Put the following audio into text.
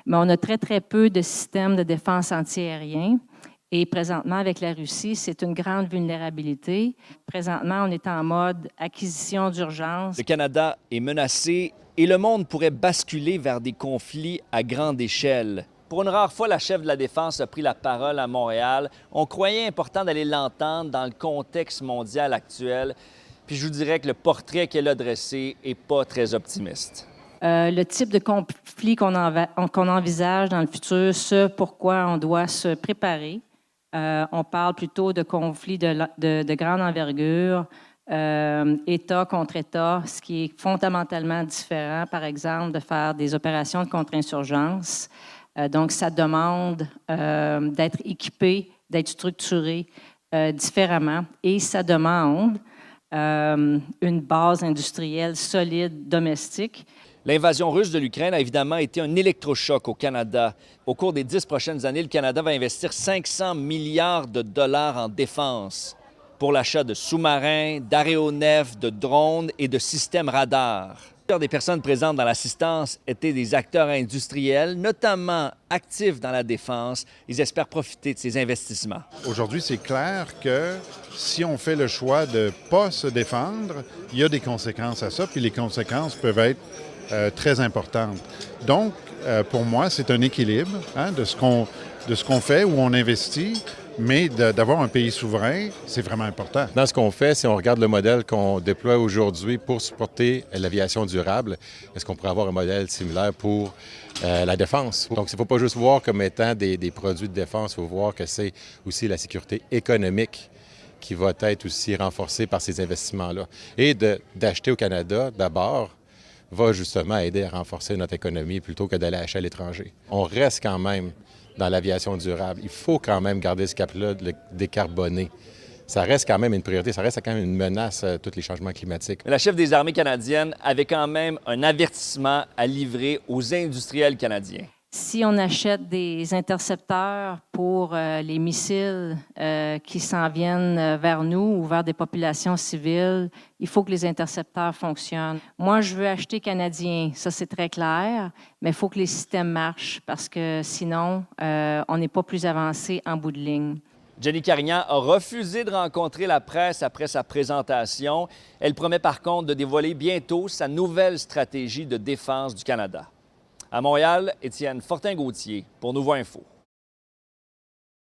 mais on a très, très peu de systèmes de défense antiaérien. Et présentement, avec la Russie, c'est une grande vulnérabilité. Présentement, on est en mode acquisition d'urgence. Le Canada est menacé et le monde pourrait basculer vers des conflits à grande échelle. Pour une rare fois, la chef de la Défense a pris la parole à Montréal. On croyait important d'aller l'entendre dans le contexte mondial actuel. Puis je vous dirais que le portrait qu'elle a dressé n'est pas très optimiste. Le type de conflit qu'on envisage dans le futur, ce pourquoi on doit se préparer. On parle plutôt de conflits de grande envergure, État contre État, ce qui est fondamentalement différent, par exemple, de faire des opérations de contre-insurgence. Donc, ça demande d'être équipé, d'être structuré différemment et ça demande une base industrielle solide, domestique. L'invasion russe de l'Ukraine a évidemment été un électrochoc au Canada. Au cours des 10 prochaines années, le Canada va investir 500 milliards de dollars en défense pour l'achat de sous-marins, d'aéronefs, de drones et de systèmes radars. Plusieurs des personnes présentes dans l'assistance étaient des acteurs industriels, notamment actifs dans la défense. Ils espèrent profiter de ces investissements. Aujourd'hui, c'est clair que si on fait le choix de ne pas se défendre, il y a des conséquences à ça, puis les conséquences peuvent être très importante. Donc, pour moi, c'est un équilibre de ce qu'on fait, où on investit, mais d'avoir un pays souverain, c'est vraiment important. Dans ce qu'on fait, si on regarde le modèle qu'on déploie aujourd'hui pour supporter l'aviation durable, est-ce qu'on pourrait avoir un modèle similaire pour la défense? Donc, il ne faut pas juste voir comme étant des produits de défense, il faut voir que c'est aussi la sécurité économique qui va être aussi renforcée par ces investissements-là. Et d'acheter au Canada, d'abord, va justement aider à renforcer notre économie plutôt que d'aller acheter à l'étranger. On reste quand même dans l'aviation durable. Il faut quand même garder ce cap-là de le décarboner. Ça reste quand même une priorité, ça reste quand même une menace à tous les changements climatiques. La chef des armées canadiennes avait quand même un avertissement à livrer aux industriels canadiens. Si on achète des intercepteurs pour les missiles qui s'en viennent vers nous ou vers des populations civiles, il faut que les intercepteurs fonctionnent. Moi, je veux acheter canadien, ça c'est très clair, mais il faut que les systèmes marchent parce que sinon, on n'est pas plus avancé en bout de ligne. Jenny Carignan a refusé de rencontrer la presse après sa présentation. Elle promet par contre de dévoiler bientôt sa nouvelle stratégie de défense du Canada. À Montréal, Étienne Fortin-Gauthier pour Nouveau Info.